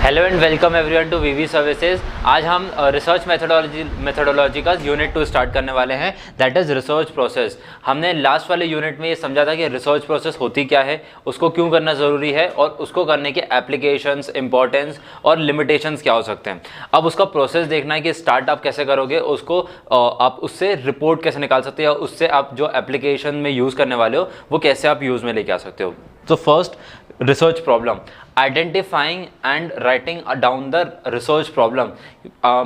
Hello and welcome everyone to VV services. आज हम research methodology का यूनिट 2 स्टार्ट करने वाले हैं, दैट इज़ रिसर्च प्रोसेस। हमने लास्ट वाले यूनिट में ये समझा था कि रिसर्च प्रोसेस होती क्या है, उसको क्यों करना ज़रूरी है और उसको करने के एप्लीकेशंस, इंपॉर्टेंस और लिमिटेशंस क्या हो सकते हैं। अब उसका प्रोसेस देखना है कि स्टार्ट आप कैसे करोगे, उसको आप उससे रिपोर्ट कैसे निकाल सकते हो, उससे आप जो एप्लीकेशन में यूज़ करने वाले हो वो कैसे आप यूज़ में लेके आ सकते हो। तो first, research problem, identifying and writing down the research problem.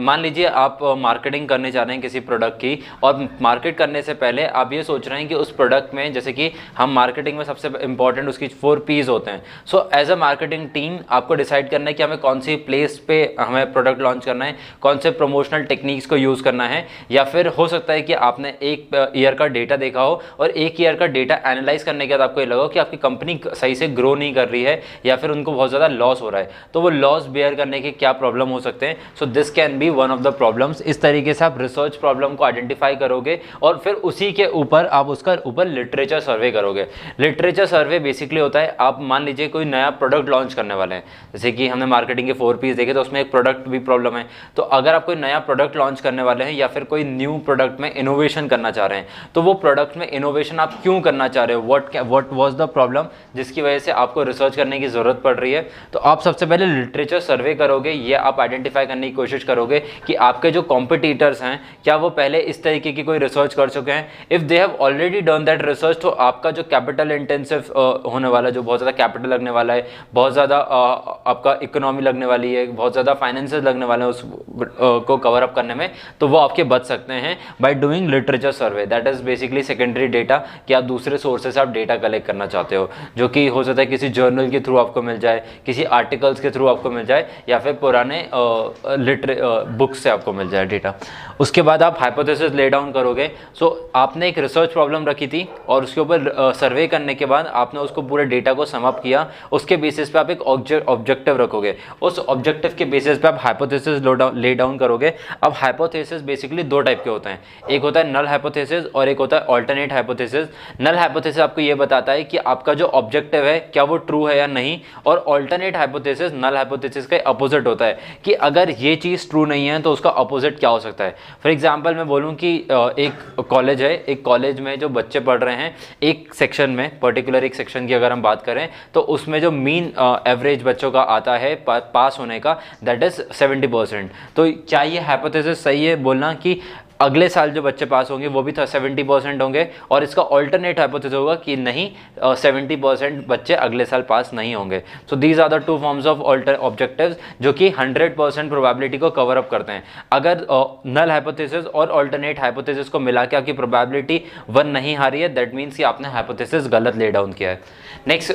मान लीजिए आप मार्केटिंग करने जा रहे हैं किसी प्रोडक्ट की, और मार्केट करने से पहले आप ये सोच रहे हैं कि उस प्रोडक्ट में, जैसे कि हम मार्केटिंग में सबसे इंपॉर्टेंट उसकी 4 P's होते हैं। So as a marketing team आपको डिसाइड करना है कि हमें कौन सी प्लेस पे हमें प्रोडक्ट लॉन्च करना है, कौन से प्रमोशनल टेक्निक्स को यूज़ करना है, या फिर हो सकता है कि आपने एक ईयर का डेटा देखा हो और एक ईयर का डेटा एनालाइज करने के बाद आपको ये लगा हो कि आपकी कंपनी सही से ग्रो नहीं कर रही है या फिर उनको बहुत ज़्यादा लॉस हो रहा है। तो वो लॉस बेयर करने के क्या प्रॉब्लम हो सकते हैं। So this can be one of the problems. इस तरीके से आप रिसर्च प्रॉब्लम को आइडेंटिफाई करोगे और फिर उसी के ऊपर आप उसका ऊपर लिटरेचर सर्वे करोगे। लिटरेचर सर्वे बेसिकली होता है, आप मान लीजिए कोई नया प्रोडक्ट लॉन्च करने वाले हैं, जैसे कि हमने मार्केटिंग के 4 P's देखे, तो उसमें एक प्रोडक्ट भी प्रॉब्लम है। तो अगर आप कोई नया प्रोडक्ट लॉन्च करने वाले हैं या फिर कोई न्यू प्रोडक्ट में इनोवेशन करना चाह रहे हैं, तो वो प्रोडक्ट में इनोवेशन आप क्यों करना चाह रहे हो, व्हाट वाज द प्रॉब्लम जिसकी वजह से आपको रिसर्च करने की जरूरत पड़ रही है। तो आप सबसे पहले लिटरेचर सर्वे करोगे, ये आप आइडेंटिफाई करने की कोशिश करोगे कि आपके जो कॉम्पिटिटर्स हैं क्या वो पहले इस तरीके की कोई रिसर्च कर चुके हैं। If they have already done that research, तो आपका जो कैपिटल इंटेंसिव होने वाला है, जो बहुत ज़्यादा कैपिटल लगने वाला है, बहुत ज़्यादा आपका इकोनॉमी लगने वाली है, बहुत ज़्यादा फाइनेंसेस लगने वाले हैं उस को कवर अप करने में, तो वो आपके बच सकते हैं by doing literature survey. That is basically secondary data, कि आप दूसरे सोर्सेस से आप डेटा कलेक्ट करना चाहते हो, जो कि हो सकता है किसी जर्नल के थ्रू आपको मिल जाए, किसी आर्टिकल्स के थ्रू आपको मिल जाए, या फिर पुराने बुक्स से आपको मिल जाए डेटा। उसके बाद आप हाइपोथेसिस ले डाउन करोगे। सो आपने एक रिसर्च प्रॉब्लम रखी थी और उसके ऊपर सर्वे करने के बाद आपने उसको पूरे डेटा को सम अप किया, उसके बेसिस पे आप एक ऑब्जेक्टिव रखोगे, उस ऑब्जेक्टिव के बेसिस पे आप हाइपोथेसिस ले डाउन करोगे। अब हाइपोथेसिस बेसिकली 2 टाइप के होते हैं, एक होता है नल हाइपोथेसिस और एक होता है ऑल्टरनेट हाइपोथेसिस। नल हाइपोथेसिस आपको ये बताता है कि आपका जो ऑब्जेक्टिव है क्या वो ट्रू है या नहीं, और ऑल्टरनेट हाइपोथेसिस नल हाइपोथेसिस का अपोजिट होता है कि अगर ये चीज़ ट्रू नहीं है तो उसका अपोजिट क्या हो सकता है। फॉर एग्जांपल मैं बोलूं कि एक कॉलेज है, एक कॉलेज में जो बच्चे पढ़ रहे हैं, एक सेक्शन में, पर्टिकुलर एक सेक्शन की अगर हम बात करें, तो उसमें जो मीन एवरेज बच्चों का आता है पास होने का, दैट इज 70%। तो क्या ये हाइपोथेसिस सही है बोलना कि अगले साल जो बच्चे पास होंगे वो भी 70% होंगे, और इसका ऑल्टरनेट हाइपोथेसिस होगा कि नहीं, 70% बच्चे अगले साल पास नहीं होंगे। So these are the 2 forms of objectives जो कि 100% प्रोबेबिलिटी को कवर अप करते हैं। अगर नल हाइपोथेसिस और ऑल्टरनेट हाइपोथेसिस को मिला के आपकी प्रोबेबिलिटी 1 नहीं आ रही है, दैट मीन्स कि आपने हाइपोथेसिस गलत ले डाउन किया है। नेक्स्ट,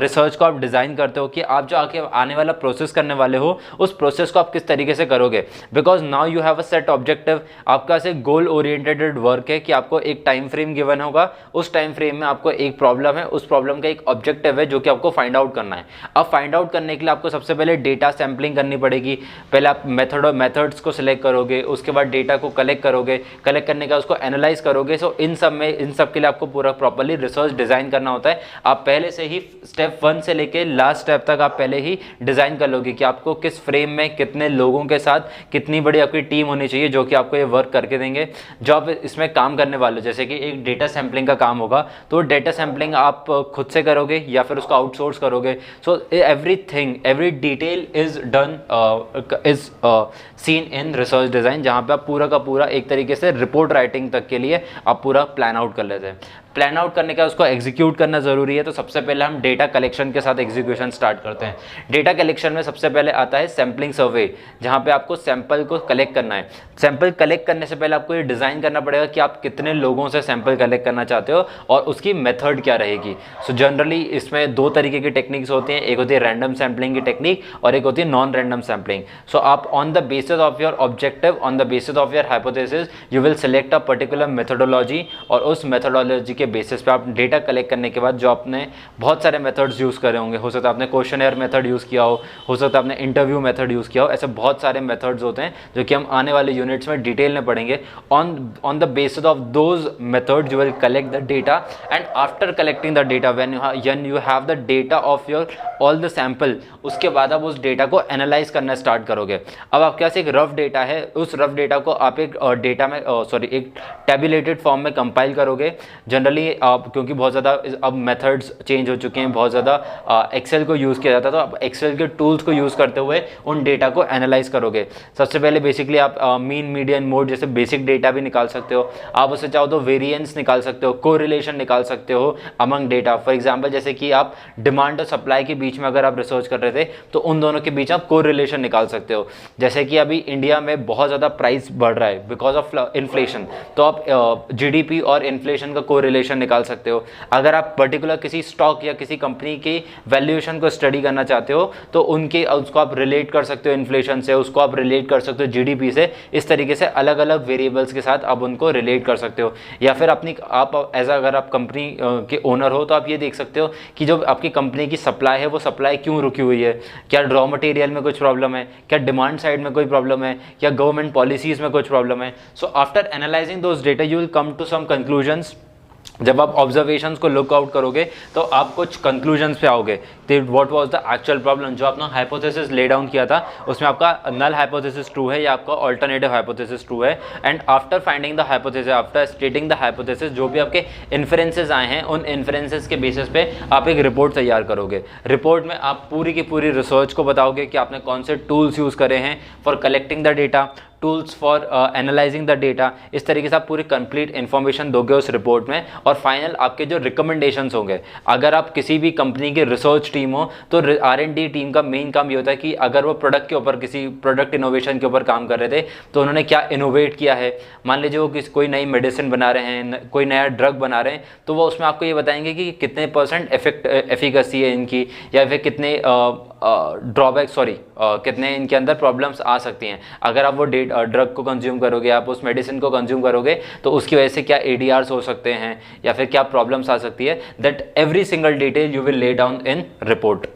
रिसर्च को आप डिज़ाइन करते हो कि आप जो आने वाला प्रोसेस करने वाले हो उस प्रोसेस को आप किस तरीके से करोगे, because now you have a set objective. आपका से गोल ओरिएंटेड वर्क है कि आपको एक टाइम फ्रेम गिवन होगा, उस टाइम फ्रेम में आपको एक प्रॉब्लम है, उस प्रॉब्लम का एक ऑब्जेक्टिव है जो कि आपको फाइंड आउट करना है। अब फाइंड आउट करने के लिए आपको सबसे पहले डेटा सैंपलिंग करनी पड़ेगी। पहले आप मेथड्स को सिलेक्ट करोगे, उसके बाद डेटा को कलेक्ट करोगे, कलेक्ट करने का उसको एनालाइज करोगे। सो इन सब के लिए आपको पूरा प्रॉपर्ली रिसर्च डिजाइन करना होता है। आप पहले से ही स्टेप 1 से लेके लास्ट स्टेप तक आप पहले ही डिजाइन कर लोगे कि आपको किस फ्रेम में कितने लोगों के साथ कितनी बड़ी आपकी टीम होनी चाहिए जो कि आपको ये वर्क करके देंगे। जो आप इसमें काम करने वाले, जैसे कि एक डेटा सैंपलिंग का काम होगा, तो डेटा सैंपलिंग आप खुद से करोगे या फिर उसको आउटसोर्स करोगे। So everything, every detail is done is seen in research design, जहां पे आप पूरा का पूरा एक तरीके से रिपोर्ट राइटिंग तक के लिए आप पूरा प्लान आउट कर लेते हैं। प्लान आउट करने का उसको एग्जीक्यूट करना जरूरी है। तो सबसे पहले हम डेटा कलेक्शन के साथ एग्जीक्यूशन स्टार्ट करते हैं। डेटा कलेक्शन में सबसे पहले आता है सैम्पलिंग सर्वे, जहां पे आपको सैंपल को कलेक्ट करना है। सैंपल कलेक्ट करने से पहले आपको ये डिजाइन करना पड़ेगा कि आप कितने लोगों से सैंपल कलेक्ट करना चाहते हो और उसकी मेथड क्या रहेगी। सो जनरली इसमें 2 तरीके की टेक्निक्स होती हैं, एक होती है रैंडम सैंपलिंग की टेक्निक और एक होती है नॉन रैंडम सैंपलिंग। सो आप on the basis of your objective, on the basis of your hypothesis, you will select a particular methodology, और उस मेथोडोलॉजी के के बेसिस पे आप डेटा कलेक्ट करने के बाद जो आपने बहुत सारे मेथड्स यूज़ करे होंगे, हो सकता है आपने क्वेश्चनर मेथड यूज़ किया हो सकता है आपने इंटरव्यू मेथड यूज़ किया हो, ऐसे बहुत सारे मेथड्स होते हैं जो कि हम आने वाले यूनिट्स में डिटेल में पढ़ेंगे। On the basis of those methods you will collect the data, and after collecting the data when you have the data of your all the sample, उसके बाद आप उस डेटा को एनालाइज करना स्टार्ट करोगे। अब आपके पास एक रफ डेटा है, उस रफ डेटा को आप एक डेटा में एक टेबुलेटेड फॉर्म में कंपाइल करोगे। जनरली आप, क्योंकि बहुत ज़्यादा अब मेथड्स चेंज हो चुके हैं, बहुत ज़्यादा एक्सेल को यूज़ किया जाता है, तो आप एक्सेल के टूल्स को यूज़ करते हुए उन डेटा को एनालाइज करोगे। सबसे पहले बेसिकली आप मीन, मीडियन, मोड जैसे बेसिक डेटा भी निकाल सकते हो। आप उससे चाहो तो वेरिएंस निकाल सकते हो, कोरिलेशन निकाल सकते हो अमंग डेटा। फॉर एग्जांपल जैसे कि आप डिमांड और सप्लाई के बीच में अगर आप रिसर्च कर रहे थे तो उन दोनों के बीच आप कोरिलेशन निकाल सकते हो। जैसे कि अभी इंडिया में बहुत ज़्यादा प्राइस बढ़ रहा है बिकॉज ऑफ इन्फ्लेशन, तो आप जीडीपी और इन्फ्लेशन का कोरिलेशन निकाल सकते हो। अगर आप पर्टिकुलर किसी स्टॉक या किसी कंपनी की वैल्यूएशन को स्टडी करना चाहते हो तो उसको आप रिलेट कर सकते हो इन्फ्लेशन से, उसको आप रिलेट कर सकते हो जीडीपी से। इस तरीके से अलग अलग वेरिएबल्स के साथ आप उनको रिलेट कर सकते हो। या फिर आप एज अगर आप कंपनी के ओनर हो तो आप ये देख सकते हो कि जो आपकी कंपनी की सप्लाई है वो सप्लाई क्यों रुकी हुई है, क्या रॉ मटेरियल में कुछ प्रॉब्लम है, क्या डिमांड साइड में कोई प्रॉब्लम है, क्या गवर्नमेंट पॉलिसीज में कुछ प्रॉब्लम है। So after analysing those data you will come to some conclusions. जब आप ऑब्जर्वेशंस को लुक आउट करोगे तो आप कुछ कंक्लूजन्स पे आओगे। तो what was the actual problem, जो आपने हाइपोथेसिस ले डाउन किया था उसमें आपका नल हाइपोथेसिस ट्रू है या आपका अल्टरनेटिव हाइपोथेसिस ट्रू है। And after finding the hypothesis, after stating the hypothesis, जो भी आपके इन्फरेंसेस आए हैं उन इन्फरेंसेस के बेसिस पे आप एक रिपोर्ट तैयार करोगे। रिपोर्ट में आप पूरी की पूरी रिसर्च को बताओगे कि आपने कौन से टूल्स यूज़ करे हैं for collecting the data, tools for analysing the data. इस तरीके से आप पूरी कंप्लीट इन्फॉर्मेशन दोगे उस रिपोर्ट में। और फाइनल आपके जो रिकमेंडेशंस होंगे, अगर आप किसी भी कंपनी की रिसर्च टीम हो तो R&D टीम का मेन काम ये होता है कि अगर वो प्रोडक्ट के ऊपर, किसी प्रोडक्ट इनोवेशन के ऊपर काम कर रहे थे तो उन्होंने क्या इनोवेट किया है। मान लीजिए वो कोई नई मेडिसिन बना रहे हैं, कोई नया ड्रग बना रहे हैं, तो वो उसमें आपको ये बताएंगे कि कितने % एफिकेसी है इनकी, या फिर कितने ड्रॉबैक कितने इनके अंदर प्रॉब्लम्स आ सकती हैं। अगर आप वो ड्रग को कंज्यूम करोगे, आप उस मेडिसिन को कंज्यूम करोगे तो उसकी वजह से क्या ADRs हो सकते हैं या फिर क्या प्रॉब्लम्स आ सकती है। That every single detail you will lay down in report.